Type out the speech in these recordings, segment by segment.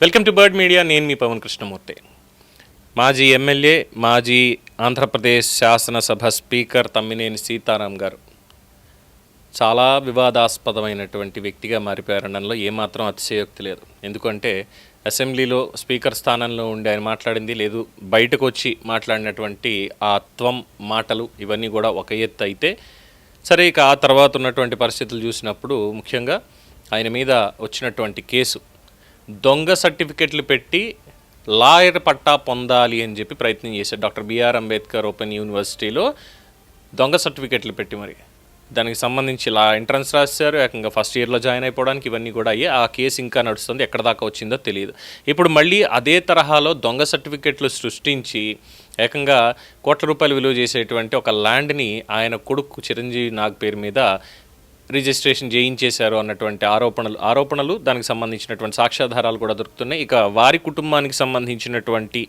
Welcome to bird media. నేను మీ పవన్ కృష్ణమూర్తి. మాజీ MLA, మాజీ ఆంధ్రప్రదేశ్ శాసనసభ స్పీకర్ తమ్మినేని సీతారాం గారు చాలా వివాదాస్పదమైనటువంటి వ్యక్తిగా మారిపోయారనడంలో ఏమాత్రం అతిశయోక్తి లేదు. ఎందుకంటే అసెంబ్లీలో స్పీకర్ స్థానంలో ఉండి ఆయన మాట్లాడింది లేదు, బయటకు వచ్చి మాట్లాడినటువంటి ఆ త్వం మాటలు ఇవన్నీ కూడా ఒక ఎత్తు అయితే సరే, ఇక ఆ తర్వాత ఉన్నటువంటి పరిస్థితులు చూసినప్పుడు ముఖ్యంగా ఆయన మీద వచ్చినటువంటి కేసు దొంగ సర్టిఫికెట్లు పెట్టి లాయర్ పట్టా పొందాలి అని చెప్పి ప్రయత్నం చేశారు. డాక్టర్ బిఆర్ అంబేద్కర్ ఓపెన్ యూనివర్సిటీలో దొంగ సర్టిఫికెట్లు పెట్టి మరి దానికి సంబంధించి ఎంట్రన్స్ రాశారు. ఏకంగా ఫస్ట్ ఇయర్లో జాయిన్ అయిపోవడానికి ఇవన్నీ కూడా అయ్యి ఆ కేసు ఇంకా నడుస్తుంది. ఎక్కడ దాకా వచ్చిందో తెలియదు. ఇప్పుడు మళ్ళీ అదే తరహాలో దొంగ సర్టిఫికెట్లు సృష్టించి ఏకంగా కోట్ల రూపాయలు విలువ చేసేటువంటి ఒక ల్యాండ్ని ఆయన కొడుకు చిరంజీవి నాగ్ పేరు మీద రిజిస్ట్రేషన్ చేయించేశారు అన్నటువంటి ఆరోపణలు దానికి సంబంధించినటువంటి సాక్ష్యాధారాలు కూడా దొరుకుతున్నాయి. ఇక వారి కుటుంబానికి సంబంధించినటువంటి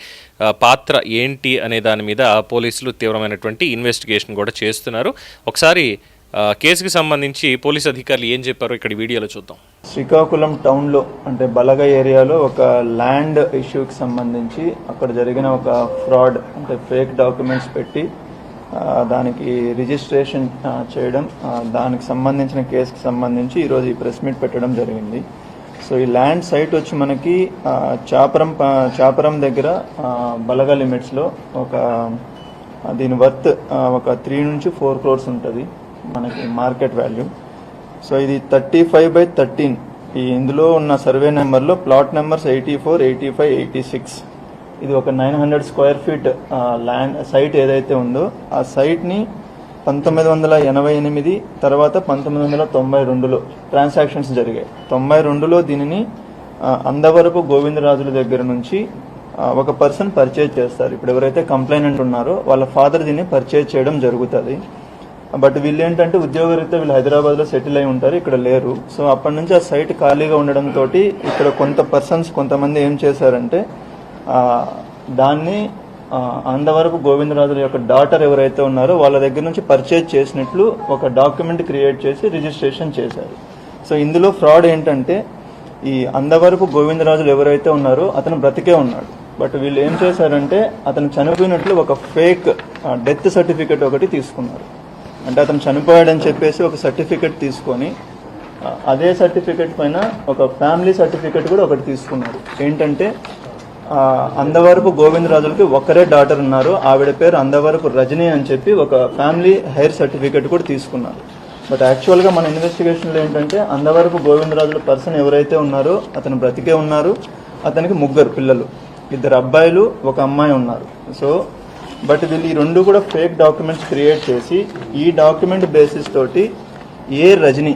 పాత్ర ఏంటి అనే దాని మీద పోలీసులు తీవ్రమైనటువంటి ఇన్వెస్టిగేషన్ కూడా చేస్తున్నారు. ఒకసారి కేసుకి సంబంధించి పోలీస్ అధికారులు ఏం చెప్పారో ఇక్కడ వీడియోలో చూద్దాం. శ్రీకాకుళం టౌన్లో అంటే బలగ ఏరియాలో ఒక ల్యాండ్ ఇష్యూకి సంబంధించి అక్కడ జరిగిన ఒక ఫ్రాడ్ అంటే ఫేక్ డాక్యుమెంట్స్ పెట్టి దానికి రిజిస్ట్రేషన్ చేయడం, దానికి సంబంధించిన కేసుకి సంబంధించి ఈరోజు ఈ ప్రెస్ మీట్ పెట్టడం జరిగింది. సో ఈ ల్యాండ్ సైట్ వచ్చి మనకి చాపరం దగ్గర బలగ లిమిట్స్లో దీని వర్త్ ఒక 3 నుంచి 4 crores ఉంటుంది మనకి మార్కెట్ వాల్యూ. సో ఇది 35/13. ఇందులో ఉన్న సర్వే నెంబర్లో ప్లాట్ నెంబర్స్ 84, 85, 86. ఇది ఒక 900 square feet ల్యాండ్ సైట్ ఏదైతే ఉందో ఆ సైట్ని 1988 తర్వాత 1992లో ట్రాన్సాక్షన్స్ జరిగాయి. 92లో దీనిని అందవరపు గోవిందరాజుల దగ్గర నుంచి ఒక పర్సన్ పర్చేజ్ చేస్తారు. ఇప్పుడు ఎవరైతే కంప్లైనెంట్ ఉన్నారో వాళ్ళ ఫాదర్ దీన్ని పర్చేజ్ చేయడం జరుగుతుంది. బట్ వీళ్ళు ఏంటంటే ఉద్యోగరీత్యా వీళ్ళు హైదరాబాద్లో సెటిల్ అయి ఉంటారు, ఇక్కడ లేరు. సో అప్పటి నుంచి ఆ సైట్ ఖాళీగా ఉండడంతో ఇక్కడ కొంతమంది ఏం చేశారంటే దాన్ని అందవరపు గోవిందరాజుల యొక్క డాటర్ ఎవరైతే ఉన్నారో వాళ్ళ దగ్గర నుంచి పర్చేజ్ చేసినట్లు ఒక డాక్యుమెంట్ క్రియేట్ చేసి రిజిస్ట్రేషన్ చేశారు. సో ఇందులో ఫ్రాడ్ ఏంటంటే ఈ అందవరపు గోవిందరాజులు ఎవరైతే ఉన్నారో అతను బ్రతికే ఉన్నాడు. బట్ వీళ్ళు ఏం చేశారంటే అతను చనిపోయినట్లు ఒక ఫేక్ డెత్ సర్టిఫికెట్ ఒకటి తీసుకున్నారు. అంటే అతను చనిపోయాడని చెప్పేసి ఒక సర్టిఫికెట్ తీసుకొని అదే సర్టిఫికెట్ పైన ఒక ఫ్యామిలీ సర్టిఫికెట్ కూడా ఒకటి తీసుకున్నారు. ఏంటంటే అందవరపు గోవిందరాజులకి ఒక్కరే డాటర్ ఉన్నారు, ఆవిడ పేరు అందవరపు రజని అని చెప్పి ఒక ఫ్యామిలీ హైర్ సర్టిఫికెట్ కూడా తీసుకున్నారు. బట్ యాక్చువల్గా మన ఇన్వెస్టిగేషన్లో ఏంటంటే అందవరపు గోవిందరాజుల పర్సన్ ఎవరైతే ఉన్నారో అతను బ్రతికే ఉన్నారు. అతనికి 3 పిల్లలు, 2 అబ్బాయిలు, 1 అమ్మాయి ఉన్నారు. సో బట్ వీళ్ళు ఈ 2 కూడా ఫేక్ డాక్యుమెంట్స్ క్రియేట్ చేసి ఈ డాక్యుమెంట్ బేసిస్ తోటి ఏ రజని,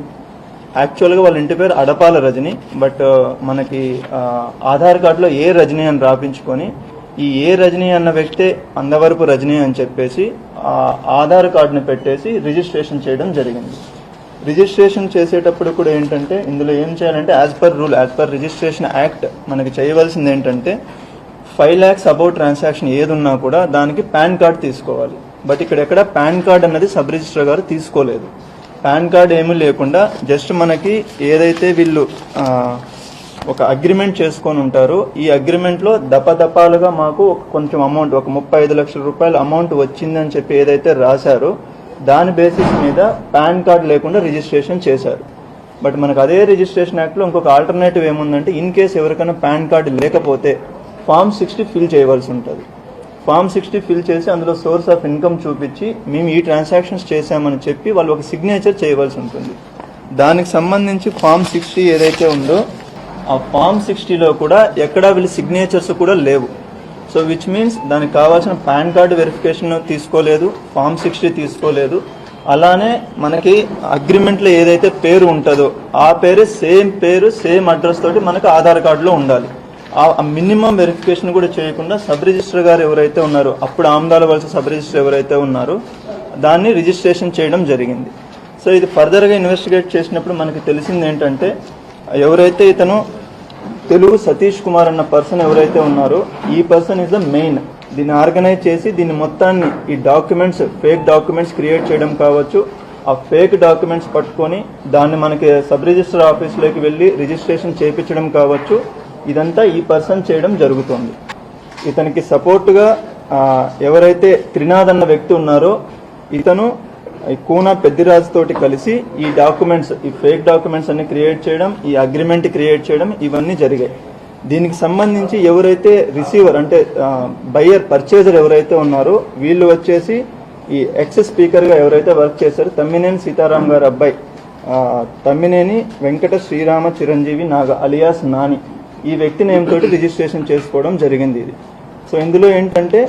యాక్చువల్గా వాళ్ళ ఇంటి పేరు అడపాల రజని, బట్ మనకి ఆధార్ కార్డులో ఏ రజని అని రాపించుకొని ఈ ఏ రజని అన్న వ్యక్తే అందవరపు రజని అని చెప్పేసి ఆధార్ కార్డుని పెట్టేసి రిజిస్ట్రేషన్ చేయడం జరిగింది. రిజిస్ట్రేషన్ చేసేటప్పుడు కూడా ఏంటంటే ఇందులో ఏం చేయాలంటే యాజ్ పర్ రిజిస్ట్రేషన్ యాక్ట్ మనకి చేయవలసింది ఏంటంటే 5 lakhs అబౌవ్ ట్రాన్సాక్షన్ ఏది ఉన్నా కూడా దానికి పాన్ కార్డ్ తీసుకోవాలి. బట్ ఇక్కడ ఎక్కడ పాన్ కార్డ్ అన్నది సబ్ రిజిస్ట్రార్ గారు తీసుకోలేదు. పాన్ కార్డ్ ఏమీ లేకుండా జస్ట్ మనకి ఏదైతే వీళ్ళు ఒక అగ్రిమెంట్ చేసుకొని ఉంటారో ఈ అగ్రిమెంట్లో దపదపాలుగా మాకు కొంచెం అమౌంట్ ఒక 35 లక్షల రూపాయల అమౌంట్ వచ్చిందని చెప్పి ఏదైతే రాశారో దాని బేసిస్ మీద పాన్ కార్డ్ లేకుండా రిజిస్ట్రేషన్ చేశారు. బట్ మనకు అదే రిజిస్ట్రేషన్ యాక్ట్లో ఇంకొక ఆల్టర్నేటివ్ ఏముందంటే ఇన్ కేసు ఎవరికైనా పాన్ కార్డు లేకపోతే ఫామ్ 60 ఫిల్ చేయవలసి ఉంటుంది. ఫామ్ 60 ఫిల్ చేసి అందులో సోర్స్ ఆఫ్ ఇన్కమ్ చూపించి మేము ఈ ట్రాన్సాక్షన్స్ చేశామని చెప్పి వాళ్ళు ఒక సిగ్నేచర్ చేయవలసి ఉంటుంది. దానికి సంబంధించి ఫామ్ 60 ఏదైతే ఉందో ఆ ఫామ్ 60లో కూడా ఎక్కడా వీళ్ళు సిగ్నేచర్స్ కూడా లేవు. సో విచ్ మీన్స్ దానికి కావాల్సిన పాన్ కార్డు వెరిఫికేషన్ తీసుకోలేదు, ఫామ్ 60 తీసుకోలేదు. అలానే మనకి అగ్రిమెంట్లో ఏదైతే పేరు ఉంటుందో ఆ పేరు సేమ్ అడ్రస్ తోటి మనకు ఆధార్ కార్డులో ఉండాలి. ఆ మినిమం వెరిఫికేషన్ కూడా చేయకుండా సబ్ రిజిస్టర్ గారు ఎవరైతే ఉన్నారో అప్పుడు ఆమ్దాల వలస సబ్ రిజిస్టర్ ఎవరైతే ఉన్నారో దాన్ని రిజిస్ట్రేషన్ చేయడం జరిగింది. సో ఇది ఫర్దర్గా ఇన్వెస్టిగేట్ చేసినప్పుడు మనకి తెలిసింది ఏంటంటే ఎవరైతే ఇతను తెలుగు సతీష్ కుమార్ అన్న పర్సన్ ఎవరైతే ఉన్నారో ఈ పర్సన్ ఈజ్ ద మెయిన్. దీన్ని ఆర్గనైజ్ చేసి దీన్ని మొత్తాన్ని ఈ డాక్యుమెంట్స్ ఫేక్ డాక్యుమెంట్స్ క్రియేట్ చేయడం కావచ్చు, ఆ ఫేక్ డాక్యుమెంట్స్ పట్టుకొని దాన్ని మనకి సబ్ రిజిస్టర్ ఆఫీస్లోకి వెళ్ళి రిజిస్ట్రేషన్ చేయించడం కావచ్చు, ఇదంతా ఈ పర్సన్ చేయడం జరుగుతుంది. ఇతనికి సపోర్ట్గా ఎవరైతే త్రినాథ్ అన్న వ్యక్తి ఉన్నారో ఇతను ఈ కూనా పెద్దిరాజు తోటి కలిసి ఈ డాక్యుమెంట్స్, ఈ ఫేక్ డాక్యుమెంట్స్ అన్ని క్రియేట్ చేయడం, ఈ అగ్రిమెంట్ క్రియేట్ చేయడం ఇవన్నీ జరిగాయి. దీనికి సంబంధించి ఎవరైతే రిసీవర్ అంటే బయ్యర్ పర్చేజర్ ఎవరైతే ఉన్నారో వీళ్ళు వచ్చేసి ఈ ఎక్స్ స్పీకర్గా ఎవరైతే వర్క్ చేశారో తమ్మినేని సీతారాం గారు అబ్బాయి తమ్మినేని వెంకట శ్రీరామ చిరంజీవి నాగ అలియాస్ నాని, ఈ వ్యక్తి నేమ్ తోటి రిజిస్ట్రేషన్ చేసుకోవడం జరిగింది ఇది. సో ఇందులో ఏంటంటే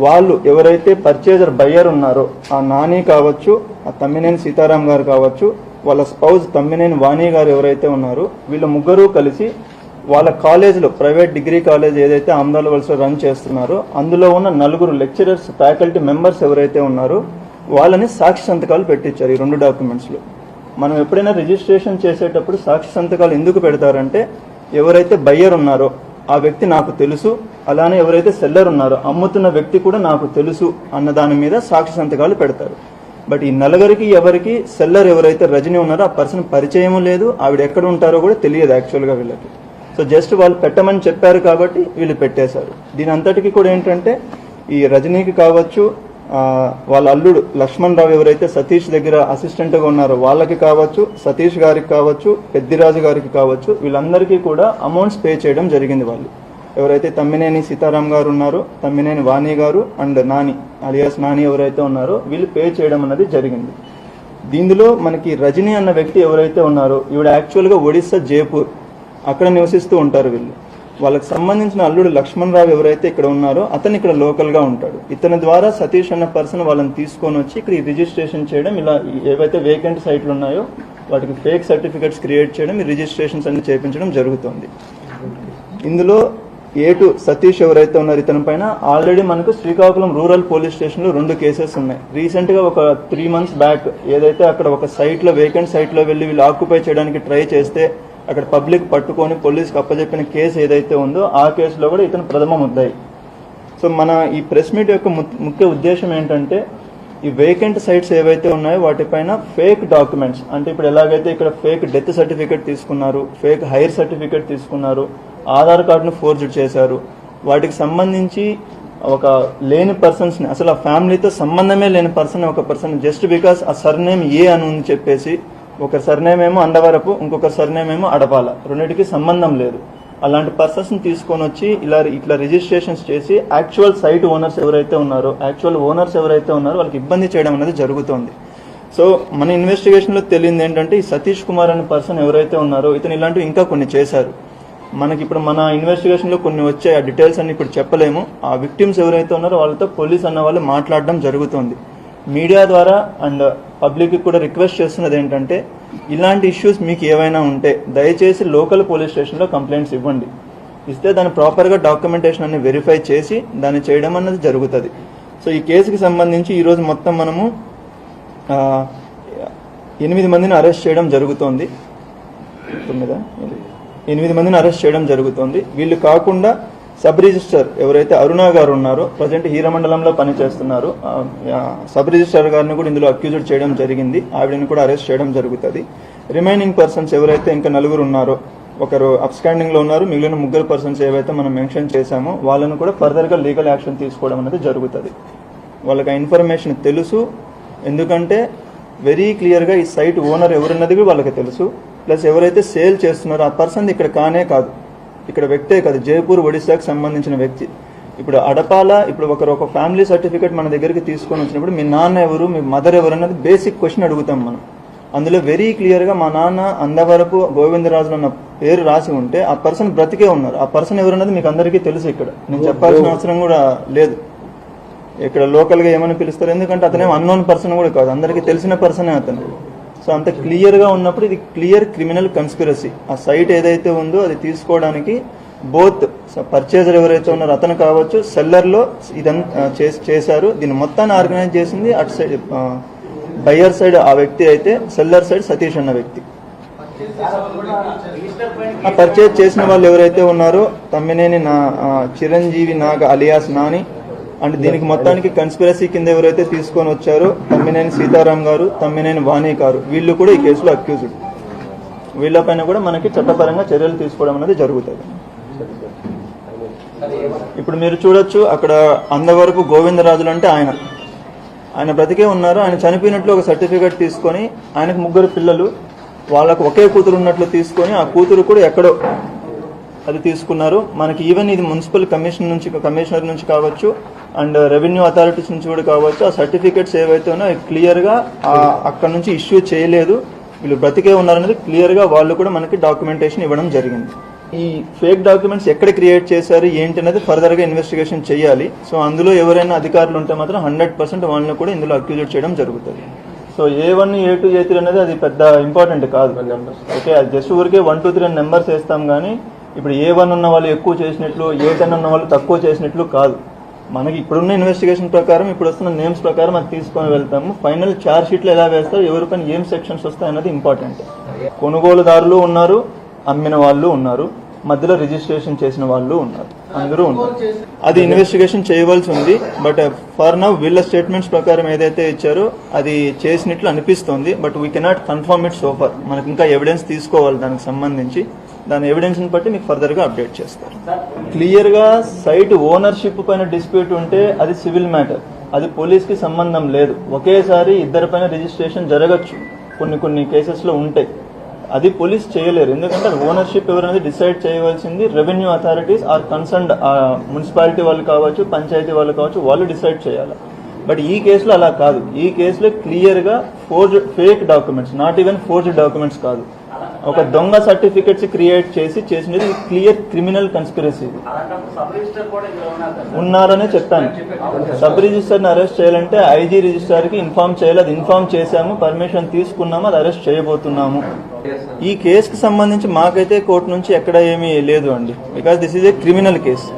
వాళ్ళు ఎవరైతే పర్చేజర్ బయ్యర్ ఉన్నారో ఆ నాని కావచ్చు, ఆ తమ్మినేని సీతారాం గారు కావచ్చు, వాళ్ళ స్పౌజ్ తమ్మినేని వాణి గారు ఎవరైతే ఉన్నారో వీళ్ళు ముగ్గురు కలిసి వాళ్ళ కాలేజీలో ప్రైవేట్ డిగ్రీ కాలేజ్ ఏదైతే ఆమ్దాల వలసలో రన్ చేస్తున్నారో అందులో ఉన్న 4 లెక్చరర్స్ ఫ్యాకల్టీ మెంబర్స్ ఎవరైతే ఉన్నారో వాళ్ళని సాక్షి సంతకాలు పెట్టించారు ఈ 2 డాక్యుమెంట్స్లో. మనం ఎప్పుడైనా రిజిస్ట్రేషన్ చేసేటప్పుడు సాక్షి సంతకాలు ఎందుకు పెడతారంటే ఎవరైతే బయ్యర్ ఉన్నారో ఆ వ్యక్తి నాకు తెలుసు, అలానే ఎవరైతే సెల్లర్ ఉన్నారో అమ్ముతున్న వ్యక్తి కూడా నాకు తెలుసు అన్న దాని మీద సాక్షి సంతకాలు పెడతారు. బట్ ఈ 4 ఎవరికి సెల్లర్ ఎవరైతే రజనీ ఉన్నారో ఆ పర్సన్ పరిచయం లేదు, ఆవిడ ఎక్కడ ఉంటారో కూడా తెలియదు యాక్చువల్గా వీళ్ళకి. సో జస్ట్ వాళ్ళు పెట్టమని చెప్పారు కాబట్టి వీళ్ళు పెట్టేశారు. దీని అంతటికి కూడా ఏంటంటే ఈ రజనీకి కావచ్చు, వాళ్ళ అల్లుడు లక్ష్మణ్ రావు ఎవరైతే సతీష్ దగ్గర అసిస్టెంట్గా ఉన్నారో వాళ్ళకి కావచ్చు, సతీష్ గారికి కావచ్చు, పెద్దిరాజు గారికి కావచ్చు, వీళ్ళందరికీ కూడా అమౌంట్స్ పే చేయడం జరిగింది. వాళ్ళు ఎవరైతే తమ్మినేని సీతారాం గారు ఉన్నారో, తమ్మినేని వాణి గారు అండ్ నాని అలియాస్ నాని ఎవరైతే ఉన్నారో వీళ్ళు పే చేయడం అన్నది జరిగింది. దీనిలో మనకి రజనీ అన్న వ్యక్తి ఎవరైతే ఉన్నారో ఈవిడ యాక్చువల్గా ఒడిస్సా జైపూర్ అక్కడ నివసిస్తూ ఉంటారు వీళ్ళు. వాళ్ళకి సంబంధించిన అల్లుడు లక్ష్మణ్ రావు ఎవరైతే ఇక్కడ ఉన్నారో అతను ఇక్కడ లోకల్గా ఉంటాడు. ఇతని ద్వారా సతీష్ అన్న పర్సన్ వాళ్ళని తీసుకొని వచ్చి ఇక్కడ రిజిస్ట్రేషన్ చేయడం, ఇలా ఏవైతే వేకెంట్ సైట్లు ఉన్నాయో వాటికి ఫేక్ సర్టిఫికెట్స్ క్రియేట్ చేయడం, ఈ రిజిస్ట్రేషన్స్ అన్ని చేయించడం జరుగుతుంది. ఇందులో ఏటు సతీష్ ఎవరైతే ఉన్నారో ఇతని పైన ఆల్రెడీ మనకు శ్రీకాకుళం రూరల్ పోలీస్ స్టేషన్లో 2 కేసెస్ ఉన్నాయి. రీసెంట్గా ఒక 3 months బ్యాక్ ఏదైతే అక్కడ ఒక సైట్లో వేకెంట్ సైట్లో వెళ్ళి వీళ్ళు ఆక్యుపై చేయడానికి ట్రై చేస్తే అక్కడ పబ్లిక్ పట్టుకొని పోలీసుకి అప్పచెప్పిన కేసు ఏదైతే ఉందో ఆ కేసులో కూడా ఇతను ప్రథమ ముద్దాయి. సో మన ఈ ప్రెస్ మీట్ యొక్క ముఖ్య ఉద్దేశం ఏంటంటే ఈ వేకెంట్ సైట్స్ ఏవైతే ఉన్నాయో వాటిపైన ఫేక్ డాక్యుమెంట్స్, అంటే ఇప్పుడు ఎలాగైతే ఇక్కడ ఫేక్ డెత్ సర్టిఫికేట్ తీసుకున్నారు, ఫేక్ హైర్ సర్టిఫికేట్ తీసుకున్నారు, ఆధార్ కార్డును ఫోర్జడ్ చేశారు, వాటికి సంబంధించి ఒక లేని పర్సన్స్ని, అసలు ఆ ఫ్యామిలీతో సంబంధమే లేని ఒక పర్సన్ జస్ట్ బికాస్ ఆ సర్నేమ్ ఏ అని ఉంది చెప్పేసి, ఒక సర్నేమ్ ఏమో అండవరపు, ఇంకొక సర్నేమ్ ఏమో అడపాల, రెండింటికి సంబంధం లేదు, అలాంటి పర్సన్స్ని తీసుకొని వచ్చి ఇట్లా రిజిస్ట్రేషన్స్ చేసి యాక్చువల్ సైట్ ఓనర్స్ ఎవరైతే ఉన్నారో వాళ్ళకి ఇబ్బంది చేయడం అనేది జరుగుతుంది. సో మన ఇన్వెస్టిగేషన్లో తెలియదు ఏంటంటే ఈ సతీష్ కుమార్ అనే పర్సన్ ఎవరైతే ఉన్నారో ఇతను ఇలాంటివి ఇంకా కొన్ని చేశారు. మనకి ఇప్పుడు మన ఇన్వెస్టిగేషన్లో కొన్ని వచ్చాయి, ఆ డీటెయిల్స్ అన్ని ఇప్పుడు చెప్పలేము. ఆ విక్టిమ్స్ ఎవరైతే ఉన్నారో వాళ్ళతో పోలీస్ అన్న వాళ్ళు మాట్లాడడం జరుగుతుంది. మీడియా ద్వారా అండ్ పబ్లిక్కి కూడా రిక్వెస్ట్ చేస్తున్నది ఏంటంటే ఇలాంటి ఇష్యూస్ మీకు ఏవైనా ఉంటే దయచేసి లోకల్ పోలీస్ స్టేషన్లో కంప్లైంట్స్ ఇవ్వండి. ఇస్తే దాన్ని ప్రాపర్గా డాక్యుమెంటేషన్ అన్ని వెరిఫై చేసి దాన్ని చేయడం అన్నది జరుగుతుంది. సో ఈ కేసుకి సంబంధించి ఈరోజు మొత్తం మనము 8 మందిని అరెస్ట్ చేయడం జరుగుతోంది. 8 మందిని అరెస్ట్ చేయడం జరుగుతోంది. వీళ్ళు కాకుండా సబ్ రిజిస్టర్ ఎవరైతే అరుణ గారు ఉన్నారో ప్రజెంట్ హీరమండలంలో పనిచేస్తున్నారు, సబ్ రిజిస్టర్ గారిని కూడా ఇందులో అక్యూజ్డ్ చేయడం జరిగింది. ఆవిడని కూడా అరెస్ట్ చేయడం జరుగుతుంది. రిమైనింగ్ పర్సన్స్ ఎవరైతే ఇంకా 4 ఉన్నారో, ఒకరు అబ్స్కాండింగ్లో ఉన్నారు, మిగిలిన 3 పర్సన్స్ ఏవైతే మనం మెన్షన్ చేశామో వాళ్ళను కూడా ఫర్దర్గా లీగల్ యాక్షన్ తీసుకోవడం అనేది జరుగుతుంది. వాళ్ళకి ఆ ఇన్ఫర్మేషన్ తెలుసు, ఎందుకంటే వెరీ క్లియర్గా ఈ సైట్ ఓనర్ ఎవరున్నది కూడా వాళ్ళకి తెలుసు. ప్లస్ ఎవరైతే సేల్ చేస్తున్నారో ఆ పర్సన్ ఇక్కడ కానే కాదు, ఇక్కడ వ్యక్తే కాదు, జైపూర్ ఒడిశాకి సంబంధించిన వ్యక్తి. ఇప్పుడు అడపాల, ఇప్పుడు ఒక ఫ్యామిలీ సర్టిఫికేట్ మన దగ్గరికి తీసుకొని వచ్చినప్పుడు మీ నాన్న ఎవరు, మీ మదర్ ఎవరు అన్నది బేసిక్ క్వశ్చన్ అడుగుతాం మనం. అందులో వెరీ క్లియర్గా మా నాన్న అందవరపు గోవిందరాజులు అన్న పేరు రాసి ఉంటే ఆ పర్సన్ బ్రతికే ఉన్నారు. ఆ పర్సన్ ఎవరన్నది మీకు అందరికీ తెలుసు, ఇక్కడ నేను చెప్పాల్సిన అవసరం కూడా లేదు. ఇక్కడ లోకల్గా ఏమని పిలుస్తారు, ఎందుకంటే అతనేం అన్నోన్ పర్సన్ కూడా కాదు, అందరికీ తెలిసిన పర్సనే అతను. సో అంత క్లియర్గా ఉన్నప్పుడు ఇది క్లియర్ క్రిమినల్ కన్స్పిరసీ. ఆ సైట్ ఏదైతే ఉందో అది తీసుకోవడానికి బోత్ పర్చేజర్ ఎవరైతే ఉన్నారో అతను కావచ్చు, సెల్లర్లో ఇదంతా చేశారు. దీన్ని మొత్తాన్ని ఆర్గనైజ్ చేసింది అటు సైడ్ బయ్యర్ సైడ్ ఆ వ్యక్తి అయితే, సెల్లర్ సైడ్ సతీష్ అన్న వ్యక్తి. ఆ పర్చేజ్ చేసిన వాళ్ళు ఎవరైతే ఉన్నారో తమ్మినేని చిరంజీవి నాగ అలియాస్ నాని అండ్ దీనికి మొత్తానికి కన్స్పిరసీ కింద ఎవరైతే తీసుకొని వచ్చారో తమ్మినేని సీతారాం గారు, తమ్మినేని వాణి గారు, వీళ్ళు కూడా ఈ కేసులో అక్యూజ్డ్. వీళ్ళపైన కూడా మనకి చట్టపరంగా చర్యలు తీసుకోవడం అనేది జరుగుతుంది. ఇప్పుడు మీరు చూడొచ్చు అక్కడ అందవరపు గోవిందరాజులు అంటే ఆయన బ్రతికే ఉన్నారు. ఆయన చనిపోయినట్లు ఒక సర్టిఫికేట్ తీసుకొని ఆయనకు 3 పిల్లలు, వాళ్ళకు ఒకే కూతురు ఉన్నట్లు తీసుకొని ఆ కూతురు కూడా ఎక్కడో అది తీసుకున్నారు. మనకి ఈవెన్ ఇది మున్సిపల్ కమిషనర్ నుంచి కావచ్చు అండ్ రెవెన్యూ అథారిటీస్ నుంచి కూడా కావచ్చు, ఆ సర్టిఫికేట్స్ ఏవైతే ఉన్నాయో క్లియర్గా అక్కడ నుంచి ఇష్యూ చేయలేదు, వీళ్ళు బ్రతికే ఉన్నారనేది క్లియర్గా వాళ్ళు కూడా మనకి డాక్యుమెంటేషన్ ఇవ్వడం జరిగింది. ఈ ఫేక్ డాక్యుమెంట్స్ ఎక్కడ క్రియేట్ చేశారు ఏంటి అనేది ఫర్దర్గా ఇన్వెస్టిగేషన్ చేయాలి. సో అందులో ఎవరైనా అధికారులు ఉంటే మాత్రం 100% వాళ్ళని కూడా ఇందులో అక్యూజేట్ చేయడం జరుగుతుంది. సో A1, A2, A3 అనేది అది పెద్ద ఇంపార్టెంట్ కాదు. ఓకే, అది జస్ట్ ఊరికే 1, 2, 3 నెంబర్స్ వేస్తాం కానీ ఇప్పుడు A1 ఉన్న వాళ్ళు ఎక్కువ చేసినట్లు, A10 ఉన్న వాళ్ళు తక్కువ చేసినట్లు కాదు. మనకి ఇప్పుడున్న ఇన్వెస్టిగేషన్ ప్రకారం, ఇప్పుడు వస్తున్న నేమ్స్ ప్రకారం అది తీసుకొని వెళ్తాము. ఫైనల్ ఛార్జ్ షీట్లో ఎలా వేస్తారు, ఎవరిపైన ఏం సెక్షన్స్ వస్తాయి అన్నది ఇంపార్టెంట్. కొనుగోలుదారులు ఉన్నారు, అమ్మిన వాళ్ళు ఉన్నారు, మధ్యలో రిజిస్ట్రేషన్ చేసిన వాళ్ళు ఉన్నారు, అందరూ ఉన్నారు. అది ఇన్వెస్టిగేషన్ చేయవలసి ఉంది. బట్ ఫర్ నౌ వీళ్ళ స్టేట్మెంట్స్ ప్రకారం ఏదైతే ఇచ్చారో అది చేసినట్లు అనిపిస్తోంది. But we cannot confirm it so for. మనకి ఇంకా ఎవిడెన్స్ తీసుకోవాలి దానికి సంబంధించి. దాని ఎవిడెన్స్ని బట్టి మీకు ఫర్దర్గా అప్డేట్ చేస్తారు. క్లియర్గా సైట్ ఓనర్షిప్ పైన డిస్ప్యూట్ ఉంటే అది సివిల్ మ్యాటర్, అది పోలీస్కి సంబంధం లేదు. ఒకేసారి ఇద్దరిపైన రిజిస్ట్రేషన్ జరగచ్చు, కొన్ని కేసెస్లో ఉంటాయి. అది పోలీస్ చేయలేరు, ఎందుకంటే ఓనర్షిప్ ఎవరనేది డిసైడ్ చేయవలసింది revenue authorities or concerned municipality వాళ్ళు కావచ్చు, పంచాయతీ వాళ్ళు కావచ్చు, వాళ్ళు డిసైడ్ చేయాలి. బట్ ఈ కేసులో అలా కాదు. ఈ కేసులో క్లియర్గా fake documents, not even forged documents కాదు, ఒక దొంగ సర్టిఫికెట్స్ క్రియేట్ చేసినది క్లియర్ క్రిమినల్ కన్స్పిరసీ ఉన్నారనే చెప్పాను. సబ్ రిజిస్టర్ని అరెస్ట్ చేయాలంటే ఐజీ రిజిస్టర్కి ఇన్ఫార్మ్ చేయాలి, అది ఇన్ఫార్మ్ చేశాము, పర్మిషన్ తీసుకున్నాము, అది అరెస్ట్ చేయబోతున్నాము. ఈ కేసుకి సంబంధించి మాకైతే కోర్టు నుంచి ఎక్కడ ఏమీ లేదు అండి, because this is a criminal case.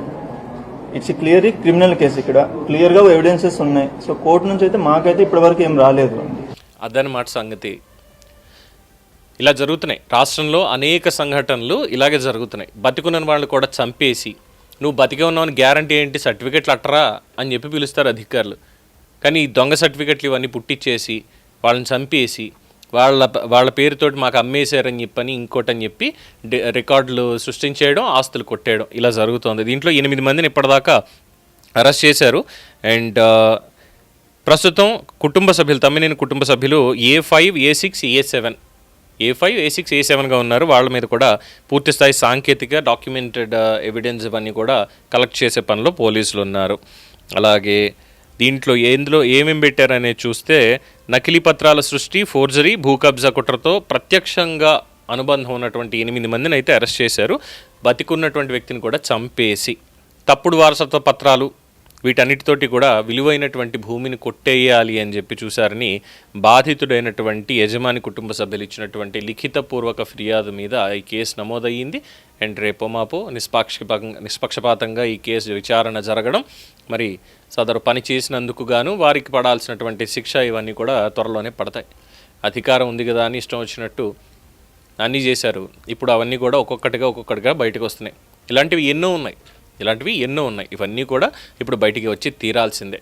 It's clearly criminal case. ఇక్కడ క్లియర్గా ఎవిడెన్సెస్ ఉన్నాయి. సో కోర్టు నుంచి అయితే మాకైతే ఇప్పటివరకు ఏం రాలేదు అండి. అదనమాట సంగతి. ఇలా జరుగుతున్నాయి రాష్ట్రంలో అనేక సంఘటనలు, ఇలాగే జరుగుతున్నాయి. బతికున్న వాళ్ళు కూడా చంపేసి, నువ్వు బతికే ఉన్నావని గ్యారంటీ ఏంటి, సర్టిఫికెట్లు అట్టరా అని చెప్పి పిలుస్తారు అధికారులు. కానీ ఈ దొంగ సర్టిఫికెట్లు ఇవన్నీ పుట్టించేసి వాళ్ళని చంపేసి వాళ్ళ పేరుతోటి మాకు అమ్మేశారని చెప్పని ఇంకోటని చెప్పి రికార్డులు సృష్టించేయడం, ఆస్తులు కొట్టేయడం ఇలా జరుగుతుంది. దీంట్లో 8 మందిని ఇప్పటిదాకా అరెస్ట్ చేశారు. అండ్ ప్రస్తుతం కుటుంబ సభ్యులు, తమ్మినేని కుటుంబ సభ్యులు A5, A6, A7గా ఉన్నారు. వాళ్ళ మీద కూడా పూర్తిస్థాయి సాంకేతిక డాక్యుమెంటెడ్ ఎవిడెన్స్ ఇవన్నీ కూడా కలెక్ట్ చేసే పనిలో పోలీసులు ఉన్నారు. అలాగే దీంట్లో ఏమేమి పెట్టారనేది చూస్తే నకిలీ పత్రాల సృష్టి, ఫోర్జరీ, భూ కబ్జా కుట్రతో ప్రత్యక్షంగా అనుబంధం ఉన్నటువంటి 8 మందిని అయితే అరెస్ట్ చేశారు. బతికున్నటువంటి వ్యక్తిని కూడా చంపేసి తప్పుడు వారసత్వ పత్రాలు వీటన్నిటితోటి కూడా విలువైనటువంటి భూమిని కొట్టేయాలి అని చెప్పి చూశారని బాధితుడైనటువంటి యజమాని కుటుంబ సభ్యులు ఇచ్చినటువంటి లిఖితపూర్వక ఫిర్యాదు మీద ఈ కేసు నమోదయ్యింది. అండ్ రేపో మాపో నిష్పక్షపాతంగా ఈ కేసు విచారణ జరగడం, మరి సదరు పని చేసినందుకు గాను వారికి పడాల్సినటువంటి శిక్ష ఇవన్నీ కూడా త్వరలోనే పడతాయి. అధికారం ఉంది కదా అని ఇష్టం వచ్చినట్టు అన్నీ చేశారు. ఇప్పుడు అవన్నీ కూడా ఒక్కొక్కటిగా బయటకు వస్తున్నాయి. ఇలాంటివి ఎన్నో ఉన్నాయి. ఇవన్నీ కూడా ఇప్పుడు బయటికి వచ్చి తీరాల్సిందే.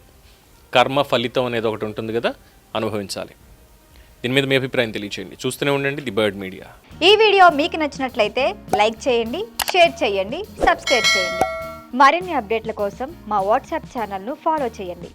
కర్మ ఫలితం అనేది ఒకటి ఉంటుంది కదా, అనుభవించాలి. దీని మీద మీ అభిప్రాయం తెలియచేయండి. చూస్తూనే ఉండండి ది బర్డ్ మీడియా. ఈ వీడియో మీకు నచ్చినట్లయితే లైక్ చేయండి, షేర్ చేయండి, సబ్స్క్రైబ్ చేయండి. మరిన్ని అప్డేట్ల కోసం మా వాట్సాప్ ఛానల్ను ఫాలో చేయండి.